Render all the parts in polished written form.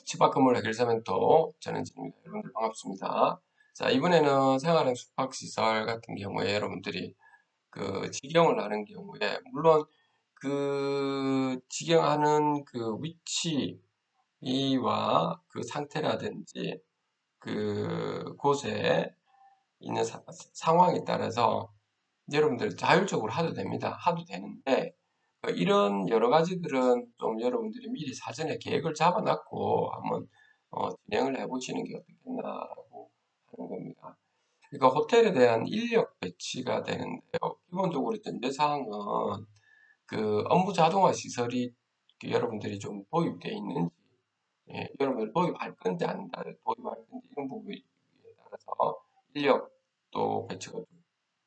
치박건물 해결사멘토 전현진입니다. 여러분들 반갑습니다. 자, 이번에는 생활형 숙박시설 같은 경우에 여러분들이 그 직영을 하는 경우에 물론 그 직영하는 그 위치와 그 상태라든지 그 곳에 있는 상황에 따라서 여러분들 자율적으로 하도 됩니다. 하도 되는데 이런 여러 가지들은 좀 여러분들이 미리 사전에 계획을 잡아놨고 한번 진행을 해보시는 게 어떻겠나라고 하는 겁니다. 그러니까 호텔에 대한 인력 배치가 되는데요. 기본적으로 전제 사항은 그 업무 자동화 시설이 여러분들이 좀 도입되어 있는지, 여러분들 도입할 건지 안 도입할 건지 이런 부분에 따라서 인력도 배치가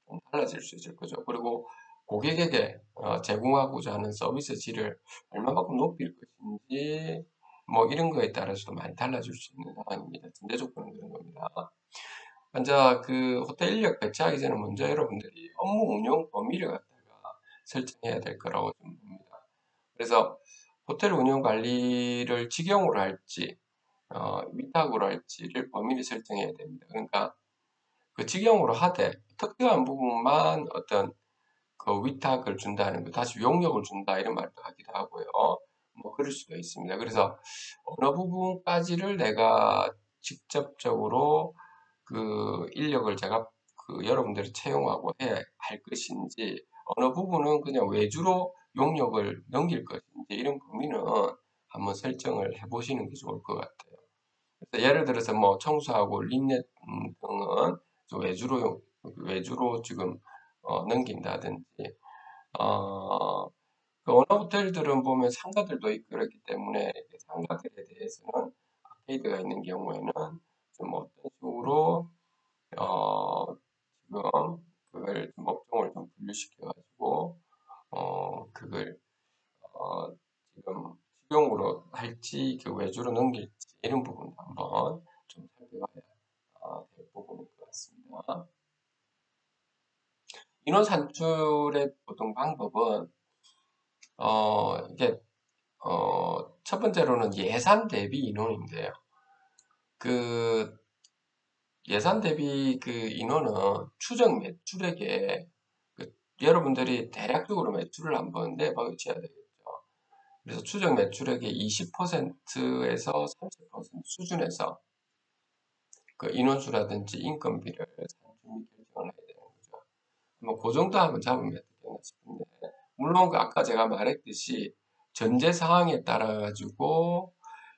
좀 달라질 수 있을 거죠. 그리고 고객에게 제공하고자 하는 서비스 질을 얼마만큼 높일 것인지 뭐 이런 거에 따라서도 많이 달라질 수 있는 상황입니다. 전제 조건은 그런 겁니다. 먼저 그 호텔 인력 배치하기 전에 먼저 여러분들이 업무 운영 범위를 갖다가 설정해야 될 거라고 좀 봅니다. 그래서 호텔 운영 관리를 직영으로 할지 위탁으로 할지를 범위를 설정해야 됩니다. 그러니까 그 직영으로 하되 특정한 부분만 어떤 그 위탁을 준다는 거, 다시 용역을 준다 이런 말도 하기도 하고요. 뭐 그럴 수도 있습니다. 그래서 어느 부분까지를 내가 직접적으로 그 인력을 제가 그 여러분들이 채용하고 해야 할 것인지, 어느 부분은 그냥 외주로 용역을 넘길 것인지 이런 범위는 한번 설정을 해보시는 게 좋을 것 같아요. 그래서 예를 들어서 뭐 청소하고 린넷 등은 외주로 지금 넘긴다든지, 어, 그 어느 호텔들은 보면 상가들도 있고 그렇기 때문에 상가들에 대해서는 아케이드가 있는 경우에는 좀 어떤 식으로 지금 그걸 좀 업종을 좀 분류시켜가지고 그걸 지금 직영으로 할지 그 외주로 넘길지 이런 부분 한번 좀 살펴봐야 될 부분인 것 같습니다. 인원 산출의 보통 방법은 이게 첫 번째로는 예산 대비 인원인데요. 그 예산 대비 그 인원은 추정 매출액에 그 여러분들이 대략적으로 매출을 한번 내봐주셔야 되겠죠. 그래서 추정 매출액의 20%에서 30% 수준에서 그 인원수라든지 인건비를 산출 및 결정을 해야 되는 거죠. 뭐그 정도 한번 잡으면 되겠나 싶은데, 물론 그 아까 제가 말했듯이 전제 상황에 따라 가지고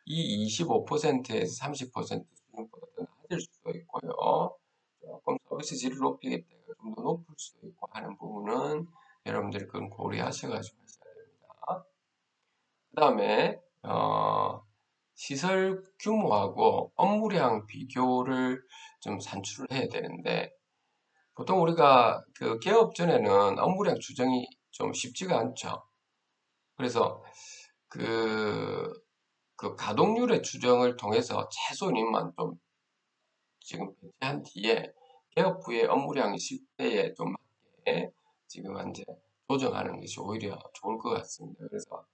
이 25%에서 30% 수준보다 더 낮을 수도 있고요. 조금 서비스 질을 높이겠다 좀 더 높을 수도 있고 하는 부분은 여러분들이 그건 고려하셔가지고 하셔야 됩니다. 그 다음에 시설 규모하고 업무량 비교를 좀 산출을 해야 되는데, 보통 우리가 그 개업 전에는 업무량 추정이 좀 쉽지가 않죠. 그래서 그, 그 가동률의 추정을 통해서 최소 인원만 좀 지금 배치한 뒤에 개업 후에 업무량이 10대에 좀 맞게 지금 현재 조정하는 것이 오히려 좋을 것 같습니다. 그래서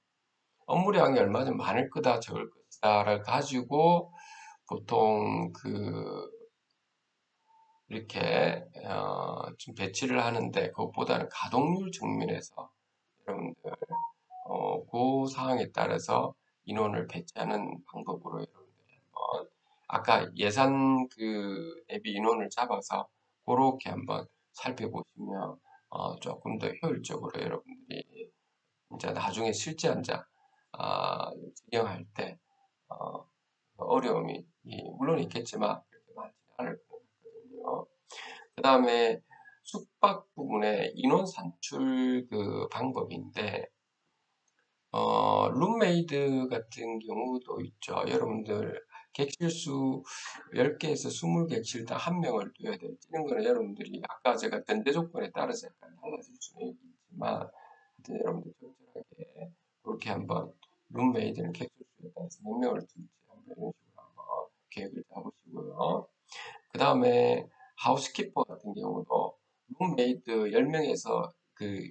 업무량이 얼마나 많을 거다, 적을 것이다를 가지고 보통 그 이렇게 좀 배치를 하는데, 그것보다는 가동률 측면에서 여러분들 그 사항에 따라서 인원을 배치하는 방법으로 여러분들이 한번 아까 예산 그 대비 인원을 잡아서 그렇게 한번 살펴보시면 조금 더 효율적으로 여러분들이 이제 나중에 실제 환자 직영할 때 어려움이 물론 있겠지만 그렇게 많지 않을 것 같거든요. 그 다음에 숙박 부분의 인원 산출 그 방법인데, 룸메이드 같은 경우도 있죠. 여러분들 객실수 10개에서 20객실 다 한 명을 둬야 될지 이런 거는 여러분들이 아까 제가 전제 조건에 따라서 약간 달라질 수는 있지만, 하여튼 여러분들 적절하게 그렇게 한번 룸메이드는 객실수에 따라서 몇 명을 둘지 한번 이런 식으로 한번 계획을 잡으시고요. 그 다음에 하우스키퍼 같은 경우도 룸메이드 10명에서 그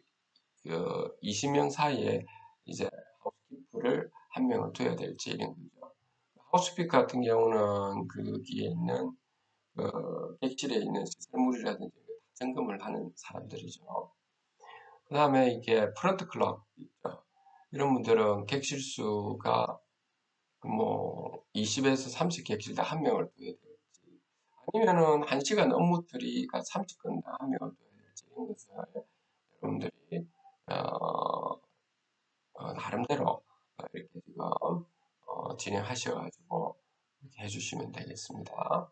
20명 사이에 이제 하우스키퍼를 한 명을 둬야 될지 이런 거죠. 하우스피크 같은 경우는 거기에 있는 객실에 있는 시설물이라든지 점검을 하는 사람들이죠. 그 다음에 이게 프런트 클럭 있죠. 이런 분들은 객실 수가 뭐 20에서 30 객실 다 한 명을 둬야 될지, 아니면은 1시간 업무들이가 30건 다 한 명을 둬야 될지, 이런 것을 여러분들이 나름대로 이렇게 지금 진행하셔가지고 이렇게 해주시면 되겠습니다.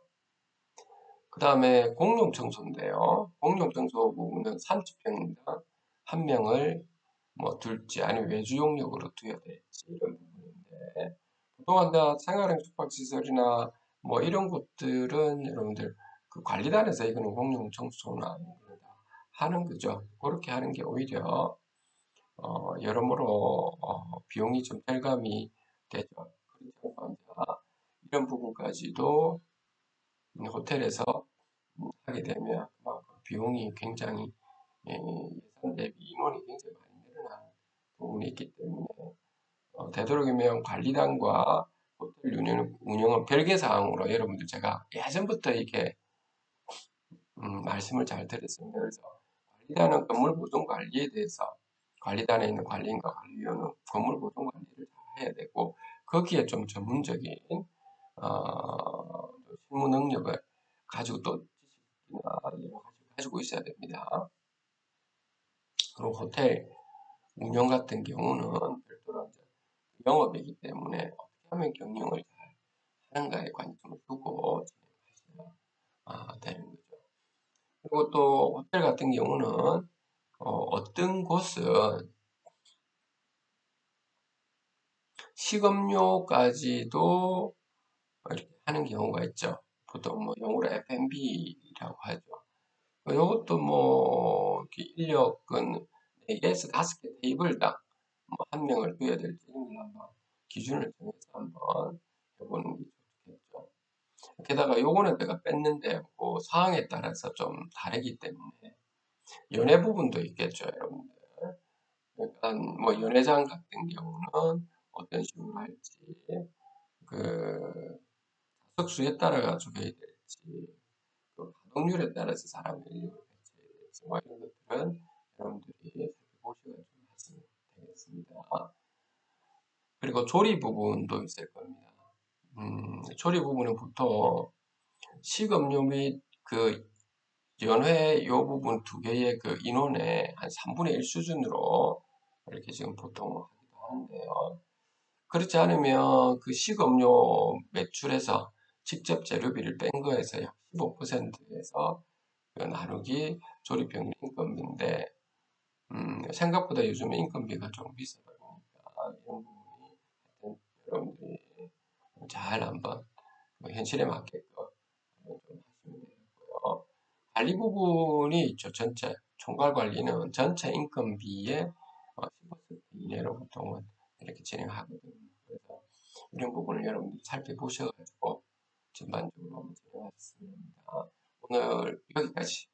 그 다음에 공용 청소인데요. 공용 청소 부분은 30평당 한 명을 뭐 둘지 아니면 외주 용역으로 두어야 될지 이런 부분인데, 보통 생활형 숙박시설이나 뭐 이런 곳들은 여러분들 그 관리단에서 이거는 공용 청소나 이런 걸 다 하는 거죠. 그렇게 하는 게 오히려 여러모로 비용이 좀 절감이 되죠. 그렇지 않고 이런 부분까지도 호텔에서 하게 되면 비용이 굉장히 예산 대비 인원이 굉장히 많이 늘어나는 부분이 있기 때문에 되도록이면 관리단과 호텔 운영은 별개 사항으로 여러분들 제가 예전부터 이렇게 말씀을 잘 드렸습니다. 그래서 관리단은 건물 보존 관리에 대해서 관리단에 있는 관리인과 관리위원은 건물 보존 관리를 잘 해야 되고, 거기에 좀 전문적인 실무 능력을 가지고 또 지식이나 여러 가지 가지고 있어야 됩니다. 그리고 호텔 운영 같은 경우는 별도로 영업이기 때문에 어떻게 하면 경영을 잘 하는가에 관심을 두고 진행하셔야 되는 거죠. 그리고 또 호텔 같은 경우는 어떤 곳은 식음료까지도 이렇게 하는 경우가 있죠. 보통 뭐 영어로 F&B라고 하죠. 이것도 뭐 인력은 4개에서 5개 테이블당 한 명을 두어야 될지 이런 걸 한번 기준을 정해서 한번 해보는 게 좋겠죠. 게다가 요거는 내가 뺐는데 그 사항에 따라서 좀 다르기 때문에 연애 부분도 있겠죠, 여러분들. 일단 뭐 연회장 같은 경우는 어떤 식으로 할지, 그 자석수에 따라 가지고 해야 될지, 또 가동률에 따라서 사람의 인력을 배치해야 될지, 뭐 이런 것들은 여러분들이 살펴보시고 좀 하시면 되겠습니다. 그리고 조리 부분도 있을 겁니다. 조리 부분은 보통 식음료 및 그 연회 요 부분 두 개의 그 인원의 한 3분의 1 수준으로 이렇게 지금 보통 하기도 하는데요. 그렇지 않으면 그 식음료 매출에서 직접 재료비를 뺀 거에서 약 15%에서 나누기 조리병 인건비인데, 생각보다 요즘에 인건비가 좀 비싸다 보니까 이런 부분이 하여튼 여러분들이 잘 한번 현실에 맞게끔 한번 좀 하시면 되겠고요. 관리 부분이 있죠. 전체 총괄 관리는 전체 인건비의 10% 이내로 보통은 이렇게 진행하거든요. 그래서 이런 부분을 여러분들이 살펴보셔가지고 전반적으로 한번 진행하셨습니다. 오늘 여기까지